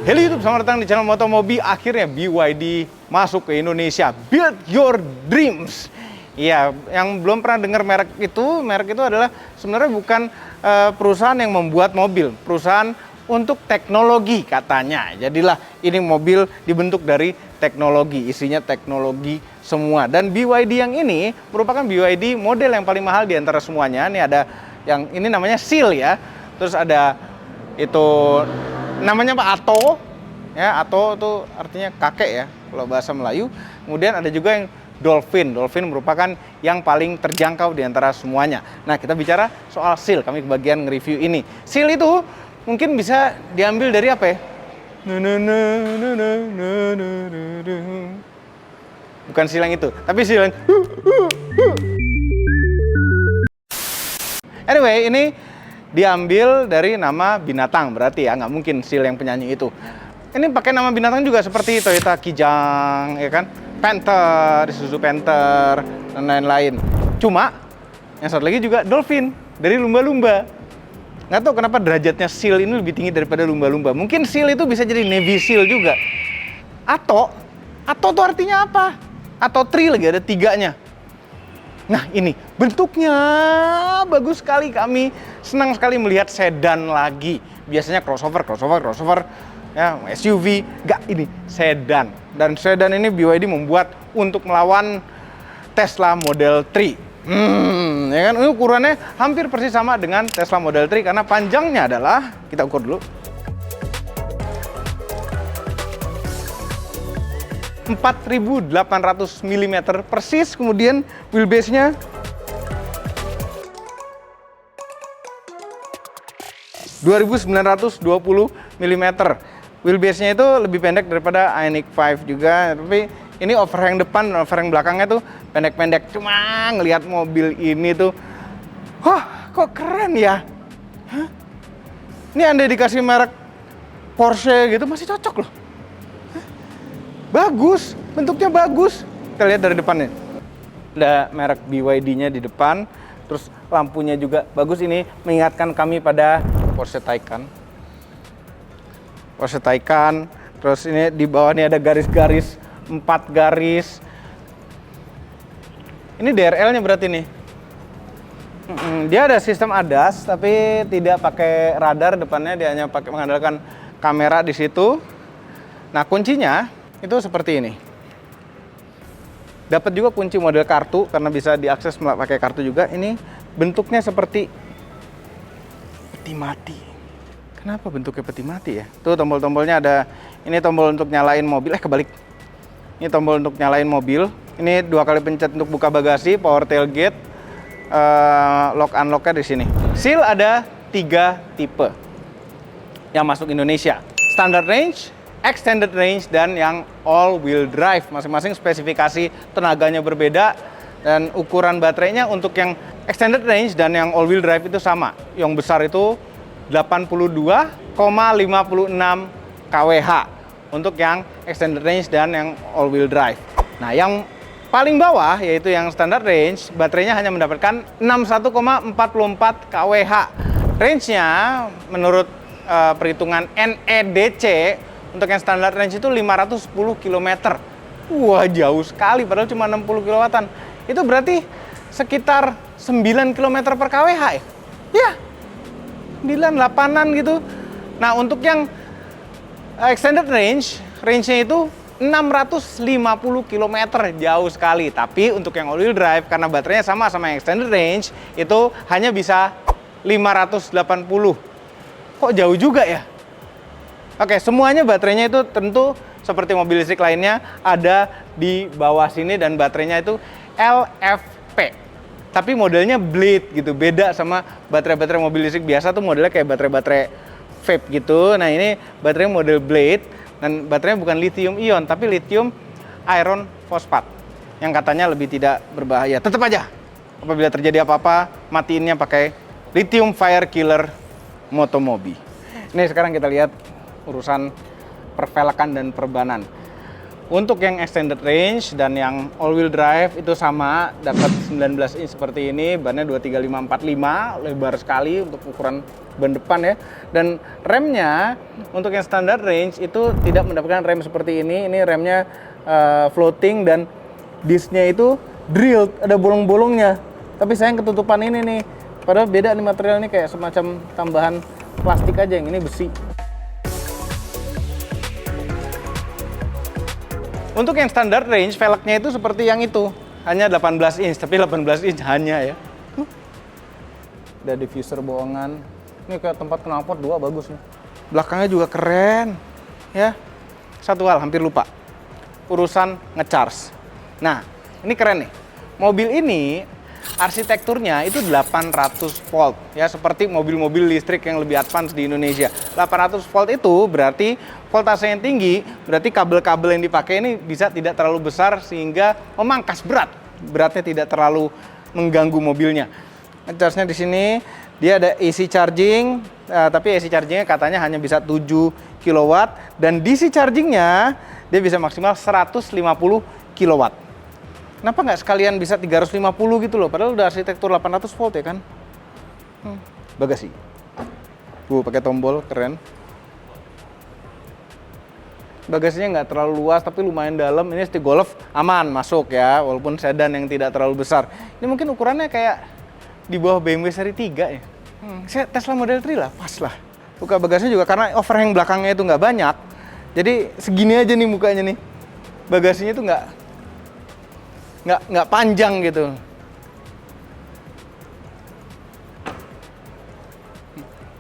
Halo YouTube, selamat datang di channel Motomobi. Akhirnya BYD masuk ke Indonesia. Build your dreams. Iya, yang belum pernah dengar merek itu adalah sebenarnya bukan perusahaan yang membuat mobil, perusahaan untuk teknologi katanya. Jadilah ini mobil dibentuk dari teknologi, isinya teknologi semua. Dan BYD yang ini merupakan BYD model yang paling mahal di antara semuanya. Ini ada yang ini namanya Seal ya. Terus ada itu namanya apa? Atto. Ya, Atto itu artinya kakek ya kalau bahasa Melayu. Kemudian ada juga yang Dolphin. Dolphin merupakan yang paling terjangkau di antara semuanya. Nah, kita bicara soal Seal. Kami kebagian nge-review ini. Seal itu mungkin bisa diambil dari apa ya? Bukan Seal yang itu, tapi Seal yang Anyway, ini diambil dari nama binatang, berarti ya nggak mungkin Seal yang penyanyi itu. Ini pakai nama binatang juga seperti Toyota Kijang, ya kan? Panther, Isuzu Panther, dan lain-lain. Cuma, yang satu lagi juga Dolphin, dari lumba-lumba. Nggak tahu kenapa derajatnya Seal ini lebih tinggi daripada lumba-lumba. Mungkin Seal itu bisa jadi Navy Seal juga. Atto itu artinya apa? Atto tree lagi, ada tiganya. Nah ini, bentuknya bagus sekali. Kami senang sekali melihat sedan lagi. Biasanya crossover, ya, SUV. Nggak, ini sedan. Dan sedan ini BYD membuat untuk melawan Tesla Model 3. Ya kan, ini ukurannya hampir persis sama dengan Tesla Model 3 karena panjangnya adalah, kita ukur dulu, 4.800 mm persis. Kemudian wheelbase-nya 2.920 mm. Wheelbase-nya itu lebih pendek daripada Ioniq 5 juga, tapi ini overhang depan, overhang belakangnya tuh pendek-pendek. Cuma ngelihat mobil ini tuh, wah kok keren ya. Hah? Ini andai dikasih merek Porsche gitu masih cocok loh. Bagus, bentuknya bagus. Kita lihat dari depannya. Ada merek BYD-nya di depan, terus lampunya juga bagus. Ini mengingatkan kami pada Porsche Taycan. Porsche Taycan, terus ini di bawah ini ada garis-garis, 4 garis. Ini DRL-nya berarti nih. Dia ada sistem ADAS, tapi tidak pakai radar depannya. Dia hanya pakai mengandalkan kamera di situ. Nah, kuncinya itu seperti ini. Dapat juga kunci model kartu karena bisa diakses pakai kartu juga. Ini bentuknya seperti peti mati. Kenapa bentuknya peti mati ya? Tuh tombol-tombolnya ada. Ini tombol untuk nyalain mobil. Kebalik. Ini tombol untuk nyalain mobil. Ini 2 kali pencet untuk buka bagasi, power tailgate, lock unlock-nya di sini. Seal ada 3 tipe yang masuk Indonesia. Standard range, extended range, dan yang all wheel drive. Masing-masing spesifikasi tenaganya berbeda dan ukuran baterainya untuk yang extended range dan yang all wheel drive itu sama. Yang besar itu 82,56 kWh untuk yang extended range dan yang all wheel drive. Nah, yang paling bawah yaitu yang standard range, baterainya hanya mendapatkan 61,44 kWh. Range-nya menurut perhitungan NEDC untuk yang standard range itu 510 km. Wah, jauh sekali, padahal cuma 60 kW. Itu berarti sekitar 9 km per kWh ya? Ya, 9-8an gitu. Nah, untuk yang extended range, range-nya itu 650 km, jauh sekali. Tapi untuk yang all wheel drive, karena baterainya sama yang extended range, itu hanya bisa 580. Kok jauh juga ya? Oke, semuanya baterainya itu tentu seperti mobil listrik lainnya ada di bawah sini dan baterainya itu LFP. Tapi modelnya blade gitu, beda sama baterai-baterai mobil listrik biasa tuh modelnya kayak baterai-baterai vape gitu. Nah, ini baterai model blade dan baterainya bukan lithium ion tapi lithium iron fosfat yang katanya lebih tidak berbahaya. Tetap aja apabila terjadi apa-apa, matiinnya pakai lithium fire killer Motomobi. Ini sekarang kita lihat urusan pervelekan dan perbanan. Untuk yang extended range dan yang all wheel drive itu sama, dapat 19 inch seperti ini, bannya 235/45, lebar sekali untuk ukuran ban depan ya. Dan remnya untuk yang standard range itu tidak mendapatkan rem seperti ini remnya floating dan disknya itu drilled, ada bolong-bolongnya. Tapi sayang ketutupan ini nih, padahal beda nih material ini, kayak semacam tambahan plastik aja, yang ini besi. Untuk yang standard range, velgnya itu seperti yang itu, hanya 18 inch, tapi 18 inch hanya ya. Ada diffuser bohongan. Ini kayak tempat knalpot 2, bagus nih. Belakangnya juga keren, ya. Satu hal, hampir lupa. Urusan ngecharge. Nah, ini keren nih. Mobil ini arsitekturnya itu 800 volt ya, seperti mobil-mobil listrik yang lebih advance di Indonesia. 800 volt itu berarti voltase yang tinggi, berarti kabel-kabel yang dipakai ini bisa tidak terlalu besar sehingga memangkas beratnya tidak terlalu mengganggu mobilnya. Charge-nya di sini dia ada AC charging, tapi AC chargingnya katanya hanya bisa 7 kW dan DC chargingnya dia bisa maksimal 150 kW. Kenapa nggak sekalian bisa 350 gitu loh? Padahal udah arsitektur 800 volt ya kan? Bagasi. Pakai tombol, keren. Bagasinya nggak terlalu luas, tapi lumayan dalam. Ini ST Golf aman, masuk ya. Walaupun sedan yang tidak terlalu besar. Ini mungkin ukurannya kayak di bawah BMW seri 3 ya. Saya Tesla Model 3 lah, pas lah. Buka bagasinya juga karena overhang belakangnya itu nggak banyak. Jadi segini aja nih mukanya nih. Bagasinya itu nggak panjang gitu.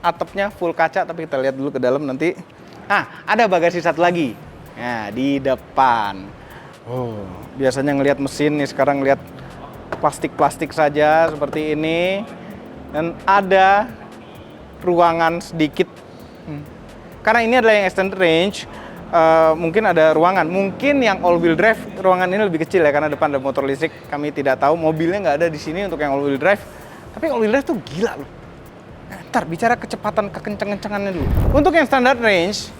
Atapnya full kaca, tapi kita lihat dulu ke dalam nanti. Ada bagasi satu lagi. Nah, di depan. Biasanya ngelihat mesin nih, sekarang ngelihat plastik-plastik saja seperti ini. Dan ada ruangan sedikit. Karena ini adalah yang extended range, mungkin ada ruangan. Mungkin yang all wheel drive ruangan ini lebih kecil ya, karena depan ada motor listrik. Kami tidak tahu, mobilnya nggak ada di sini untuk yang all wheel drive. Tapi all wheel drive tuh gila loh. Ntar bicara kecepatan, kekencang-kencangannya dulu. Untuk yang standard range,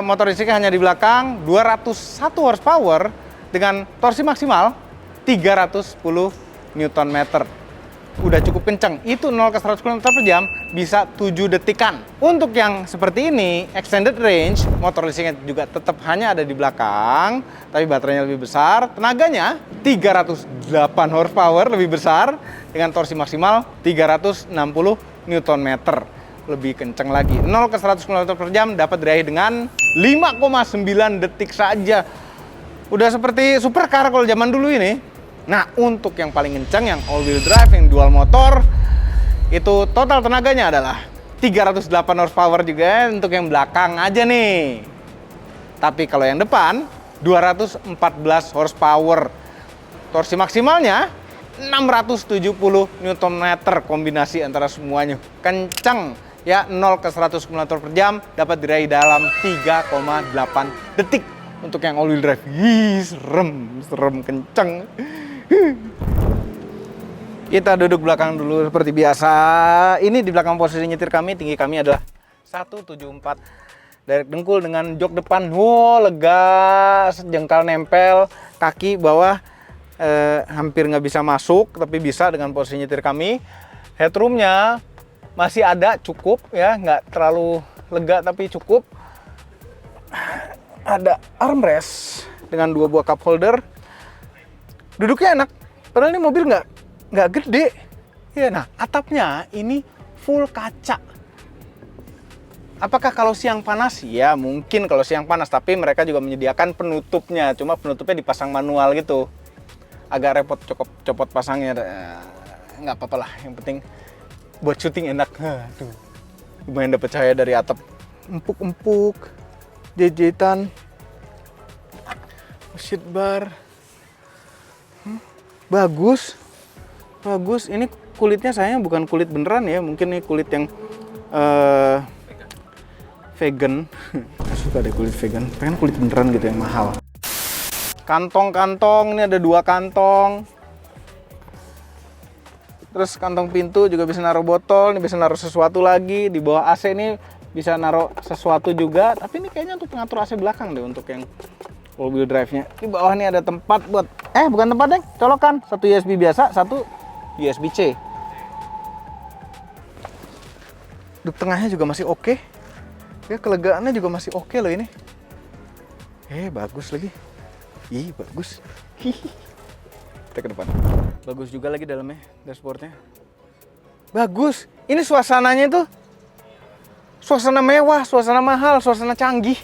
motor listriknya hanya di belakang, 201 horsepower dengan torsi maksimal 310 Nm. Udah cukup kencang. Itu 0 ke 100 km/jam bisa 7 detikan. Untuk yang seperti ini, extended range, motor listriknya juga tetap hanya ada di belakang, tapi baterainya lebih besar. Tenaganya 308 horsepower, lebih besar, dengan torsi maksimal 360 Nm. Lebih kencang lagi. 0 ke 100 km/jam dapat diraih dengan 5,9 detik saja. Udah seperti supercar kalau zaman dulu ini. Nah, untuk yang paling kencang, yang all wheel drive, yang dual motor, itu total tenaganya adalah 308 horsepower juga untuk yang belakang aja nih. Tapi kalau yang depan, 214 horsepower. Torsi maksimalnya 670 Nm, kombinasi antara semuanya. Kencang ya, 0 ke 100 km/jam dapat diraih dalam 3,8 detik. Untuk yang all wheel drive, serem kencang. Kita duduk belakang dulu seperti biasa. Ini di belakang posisi nyetir kami, tinggi kami adalah 174. Direct dengkul dengan jok depan, lega, jengkal nempel, kaki bawah hampir nggak bisa masuk, tapi bisa dengan posisi nyetir kami. Headroomnya masih ada, cukup ya, nggak terlalu lega tapi cukup. Ada armrest dengan 2 buah cup holder. Duduknya enak, padahal ini mobil nggak gede. Ya, nah atapnya ini full kaca. Apakah kalau siang panas? Ya mungkin kalau siang panas, tapi mereka juga menyediakan penutupnya. Cuma penutupnya dipasang manual gitu. Agak repot copot pasangnya. Nggak apa-apa lah, yang penting buat syuting enak. Tuh, lumayan dapat cahaya dari atap. Empuk-empuk, jejetan, seat bar. Bagus. Ini kulitnya sayangnya bukan kulit beneran ya, mungkin ini kulit yang vegan. Suka deh kulit vegan, pengen kulit beneran gitu yang mahal. Kantong-kantong, ini ada 2 kantong. Terus kantong pintu juga bisa naruh botol, ini bisa naruh sesuatu lagi. Di bawah AC ini bisa naruh sesuatu juga, tapi ini kayaknya untuk pengatur AC belakang deh, untuk yang Full wheel drive-nya. Di bawah nih ada tempat buat bukan tempat, Deng. Colokan. Satu USB biasa, satu USB-C. Duk tengahnya juga masih oke. Ya, kelegaannya juga masih oke loh ini. Bagus lagi. Ih, bagus. Kita ke depan. Bagus juga lagi dalamnya, dashboardnya. Bagus. Ini suasananya tuh suasana mewah, suasana mahal, suasana canggih.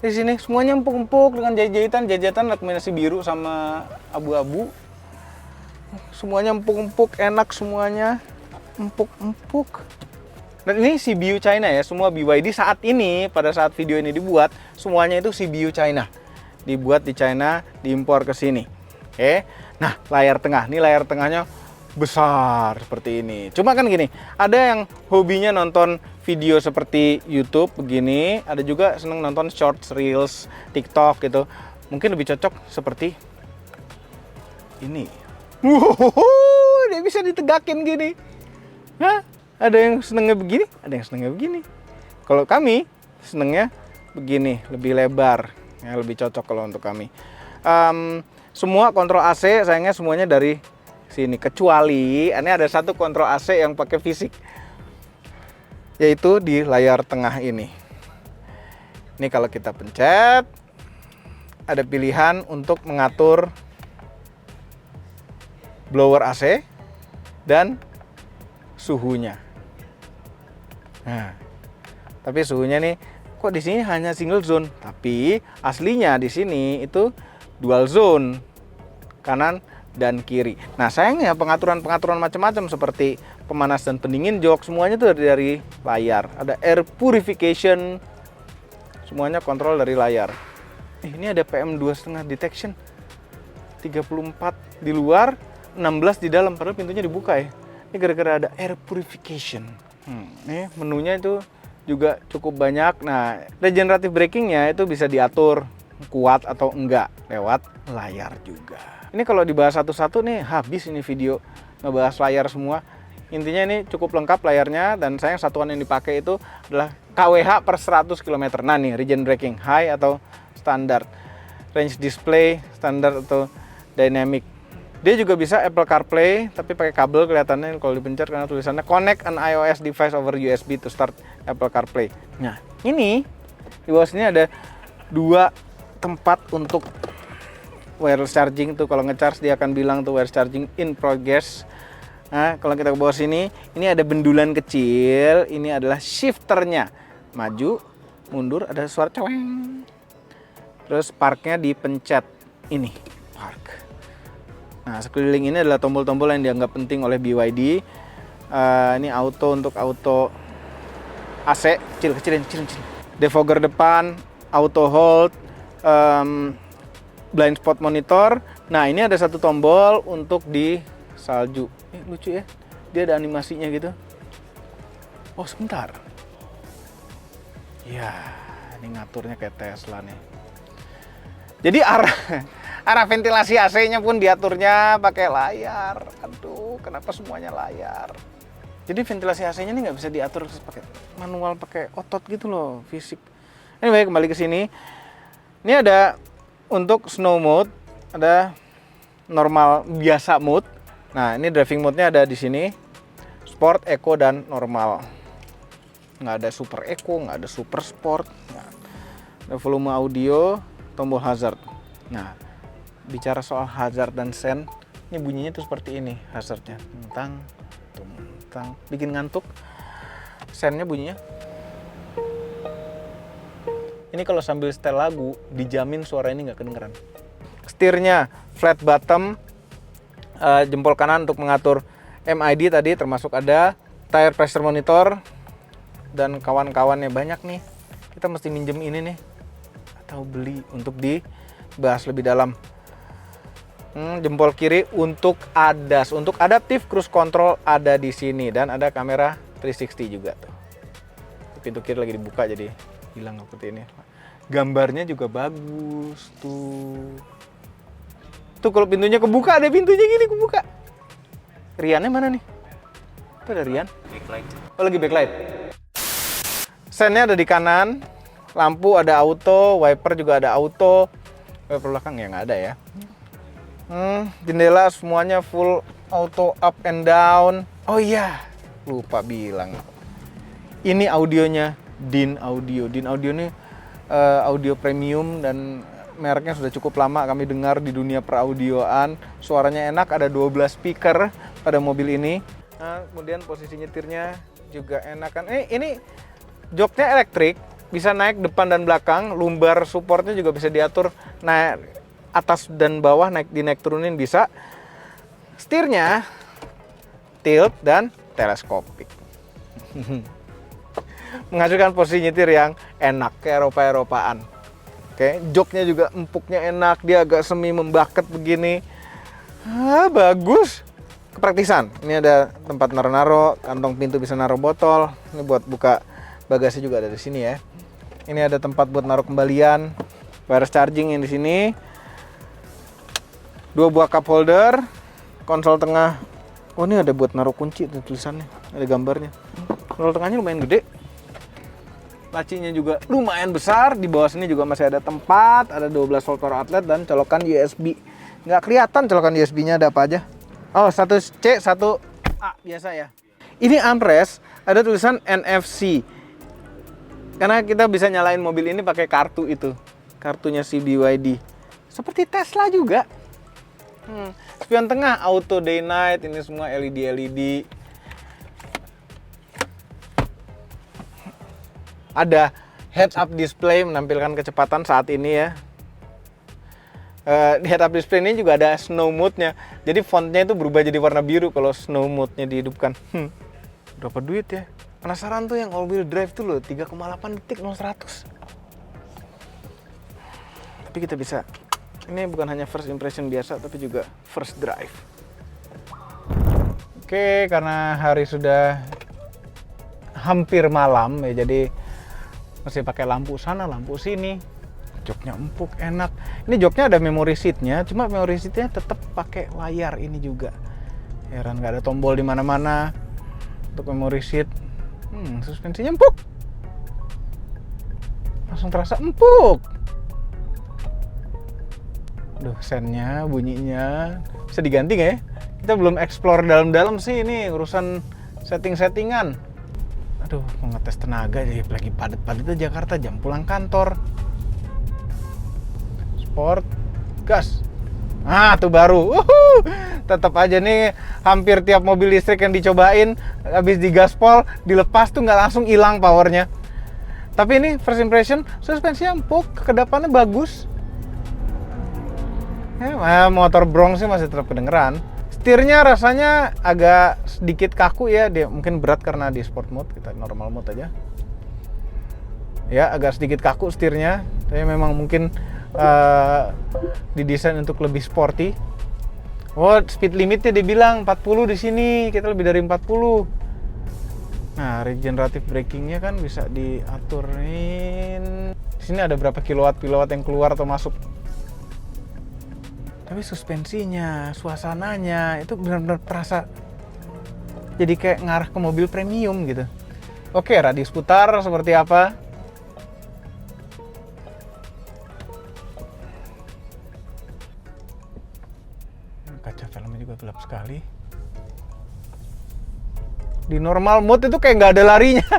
Di sini semuanya empuk-empuk dengan jahitan kombinasi biru sama abu-abu. Semuanya empuk-empuk, enak semuanya. Empuk-empuk. Dan ini CBU China ya, semua BYD saat ini, pada saat video ini dibuat, semuanya itu CBU China. Dibuat di China, diimpor ke sini. Oke. Nah, layar tengah. Ini layar tengahnya besar seperti ini. Cuma kan gini, ada yang hobinya nonton video seperti YouTube begini, ada juga seneng nonton shorts, reels, TikTok gitu. Mungkin lebih cocok seperti ini. Dia bisa ditegakin gini. Hah? Ada yang senengnya begini, ada yang senengnya begini. Kalau kami senengnya begini, lebih lebar, ya, lebih cocok kalau untuk kami. Semua kontrol AC sayangnya semuanya dari sini, kecuali ini ada satu kontrol AC yang pakai fisik, yaitu di layar tengah ini. Ini kalau kita pencet, ada pilihan untuk mengatur blower AC dan suhunya. Nah, tapi suhunya nih, kok di sini hanya single zone, tapi aslinya di sini itu dual zone, kanan dan kiri. Nah, sayangnya pengaturan macam-macam seperti pemanas dan pendingin jok, semuanya itu dari layar. Ada air purification, semuanya kontrol dari layar. Ini ada PM2,5 detection, 34 di luar, 16 di dalam, padahal pintunya dibuka ya. Ini gara-gara ada air purification. Nih menunya itu juga cukup banyak. Nah, regenerative braking-nya itu bisa diatur kuat atau enggak lewat layar juga. Ini kalau dibahas satu-satu nih habis ini video ngebahas layar semua. Intinya ini cukup lengkap layarnya, dan sayang satuan yang dipakai itu adalah kWh per 100 km. Nah nih, regen braking high atau standar, range display standar atau dynamic. Dia juga bisa Apple CarPlay, tapi pakai kabel kelihatannya kalau dipencet karena tulisannya connect an iOS device over USB to start Apple CarPlay. Nah, ini di bawah sini ada 2 tempat untuk wireless charging tuh. Kalau ngecharge dia akan bilang tuh wireless charging in progress. Nah, kalau kita ke bawah sini, ini ada bendulan kecil, ini adalah shifternya. Maju, mundur, ada suara ceweng. Terus parknya dipencet. Ini, park. Nah, sekeliling ini adalah tombol-tombol yang dianggap penting oleh BYD. Ini auto untuk auto AC, kecilin. Defogger depan, auto hold, blind spot monitor. Nah, ini ada satu tombol untuk di salju. Lucu ya, dia ada animasinya gitu. Oh, sebentar. Ya, ini ngaturnya kayak Tesla nih. Jadi arah ventilasi AC-nya pun diaturnya pakai layar. Aduh, kenapa semuanya layar? Jadi ventilasi AC-nya ini nggak bisa diatur pakai manual, pakai otot gitu loh, fisik. Ini baik, kembali ke sini. Ini ada untuk snow mode, ada normal biasa mode. Nah, ini driving mode-nya ada di sini. Sport, eco, dan normal. Nggak ada super eco, nggak ada super sport. Nah, ada volume audio, tombol hazard. Nah, bicara soal hazard dan sen, ini bunyinya tuh seperti ini hazardnya. Tentang, bikin ngantuk. Sennya bunyinya. Ini kalau sambil setel lagu, dijamin suara ini nggak kedengeran. Setirnya flat bottom, jempol kanan untuk mengatur MID tadi, termasuk ada tire pressure monitor dan kawan-kawannya banyak nih. Kita mesti minjem ini nih atau beli untuk dibahas lebih dalam. Jempol kiri untuk ADAS, untuk adaptive cruise control ada di sini, dan ada kamera 360 juga tuh. Pintu kiri lagi dibuka jadi hilang seperti ini. Gambarnya juga bagus tuh. Tuh kalau pintunya kebuka, ada pintunya gini kebuka. Riannya mana nih? Itu ada Rian. Backlight. Oh, lagi backlight. Sennya ada di kanan. lampu ada auto, wiper juga ada auto. Wiper belakang ya nggak ada ya. Jendela semuanya full auto up and down. Oh iya, lupa bilang. Ini audionya DIN Audio. DIN Audio ini audio premium dan mereknya sudah cukup lama kami dengar di dunia peraudioan. Suaranya enak, ada 12 speaker pada mobil ini. Nah, kemudian posisi nyetirnya juga enak kan. Ini joknya elektrik, bisa naik depan dan belakang. Lumbar supportnya juga bisa diatur naik atas dan bawah, naik turunin bisa. Setirnya tilt dan teleskopik. Menghasilkan posisi nyetir yang enak, kayak Eropa-Eropaan. Oke, joknya juga empuknya enak, dia agak semi membaket begini. Bagus. Kepraktisan. Ini ada tempat naro-naro, kantong pintu bisa naro botol. Ini buat buka bagasi juga ada di sini ya. Ini ada tempat buat naruh kembalian, wireless charging yang di sini. 2 buah cup holder, konsol tengah. Oh, ini ada buat naruh kunci tuh tulisannya, ada gambarnya. Konsol tengahnya lumayan gede. Lacinya juga lumayan besar, di bawah sini juga masih ada tempat, ada 12 volt power outlet dan colokan USB. Nggak kelihatan colokan USB-nya ada apa aja. Oh, 1C, 1A biasa ya. Ini armrest, ada tulisan NFC. Karena kita bisa nyalain mobil ini pakai kartu itu. Kartunya si BYD. Seperti Tesla juga. Spion tengah, auto day night, ini semua LED. Ada heads up display menampilkan kecepatan saat ini ya. Di heads up display ini juga ada snow mode-nya. Jadi fontnya itu berubah jadi warna biru kalau snow mode-nya dihidupkan. Berapa duit ya? Penasaran tuh yang all wheel drive tuh loh, 3,8 detik 0-100. Tapi kita bisa. Ini bukan hanya first impression biasa, tapi juga first drive. Oke, karena hari sudah hampir malam ya, jadi masih pakai lampu sana, lampu sini. Joknya empuk, enak. Ini joknya ada memory seat-nya, cuma memory seat-nya tetap pakai layar ini juga. Heran, nggak ada tombol di mana-mana untuk memory seat. Suspensinya empuk. Langsung terasa empuk. Duh, sennya, bunyinya bisa diganti nggak ya? Kita belum explore dalam-dalam sih, ini urusan setting-settingan. Aduh, mau ngetes tenaga jadi lagi padat-padatnya Jakarta, jam pulang kantor. Sport, gas. Tuh baru. Tetap aja nih, hampir tiap mobil listrik yang dicobain, habis digaspol, dilepas tuh nggak langsung hilang powernya. Tapi ini first impression, suspensinya empuk, kedepannya bagus. Motor Bronx sih masih tetap kedengeran. Setirnya rasanya agak sedikit kaku ya, dia mungkin berat karena di sport mode, kita normal mode aja. Ya, agak sedikit kaku setirnya, tapi memang mungkin didesain untuk lebih sporty. Oh, speed limitnya dibilang 40 di sini, kita lebih dari 40. Nah, regenerative brakingnya kan bisa diaturin. Di sini ada berapa kilowatt yang keluar atau masuk. Tapi suspensinya, suasananya itu benar-benar terasa jadi kayak ngarah ke mobil premium gitu. Oke, radius putar seperti apa? Kaca filmnya juga gelap sekali. Di normal mode itu kayak nggak ada larinya.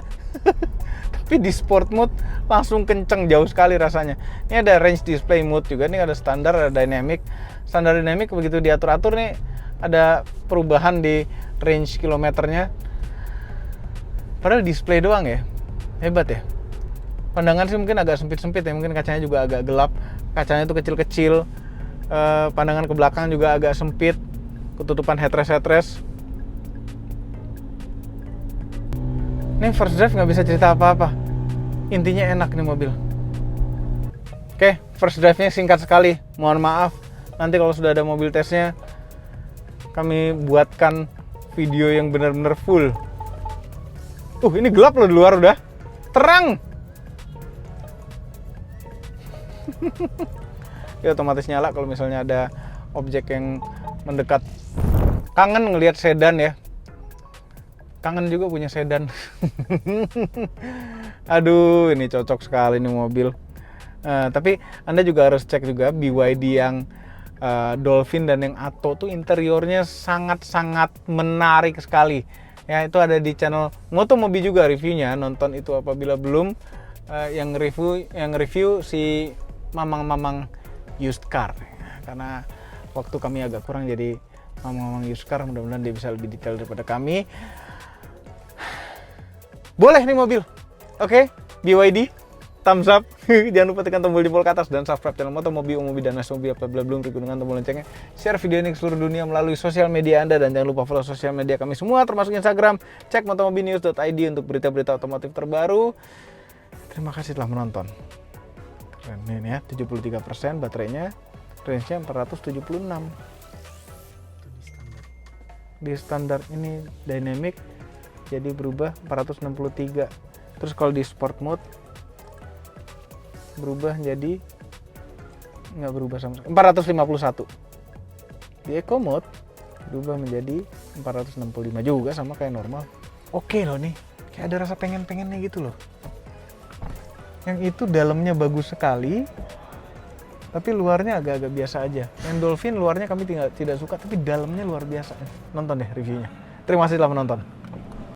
Tapi di sport mode langsung kenceng, jauh sekali rasanya. Ini ada range display mode juga, ini ada standar, ada dynamic. Standar dynamic begitu diatur-atur nih ada perubahan di range kilometernya. Padahal display doang ya. Hebat ya. Pandangan sih mungkin agak sempit-sempit ya, mungkin kacanya juga agak gelap. Kacanya itu kecil-kecil. Pandangan ke belakang juga agak sempit. Ketutupan headrest. Ini first drive nggak bisa cerita apa-apa. Intinya enak nih mobil. Oke, first drive-nya singkat sekali. Mohon maaf. Nanti kalau sudah ada mobil tesnya, kami buatkan video yang benar-benar full. Ini gelap loh di luar udah. Terang! Ya otomatis nyala kalau misalnya ada objek yang mendekat. Kangen ngelihat sedan ya. Kangen juga punya sedan. Aduh, ini cocok sekali nih mobil. Tapi Anda juga harus cek juga BYD yang Dolphin dan yang Atto tuh interiornya sangat-sangat menarik sekali. Ya, itu ada di channel Motomobi juga reviewnya. Nonton itu apabila belum. Yang review si mamang-mamang used car. Karena waktu kami agak kurang, jadi mamang-mamang used car mudah-mudahan dia bisa lebih detail daripada kami. Boleh nih mobil. Oke, BYD, thumbs up. Jangan lupa tekan tombol jempol ke atas dan subscribe channel Motomobi, Umubi, dan Nasomobi apabila belum, klik dengan tombol loncengnya. Share video ini ke seluruh dunia melalui sosial media Anda, dan jangan lupa follow sosial media kami semua termasuk Instagram. Cek motomobinews.id untuk berita-berita otomotif terbaru. Terima kasih telah menonton. Keren ini ya, 73% baterainya, range-nya 476. Di standar ini dynamic, jadi berubah 463. Terus kalau di sport mode berubah jadi nggak berubah sama sekali, 451. Di eco mode berubah menjadi 465 juga, sama kayak normal. Oke loh nih, kayak ada rasa pengen-pengennya gitu loh. Yang itu dalamnya bagus sekali, tapi luarnya agak-agak biasa aja. Yang Dolphin luarnya kami tidak suka, tapi dalamnya luar biasa. Nonton deh reviewnya. Terima kasih telah menonton.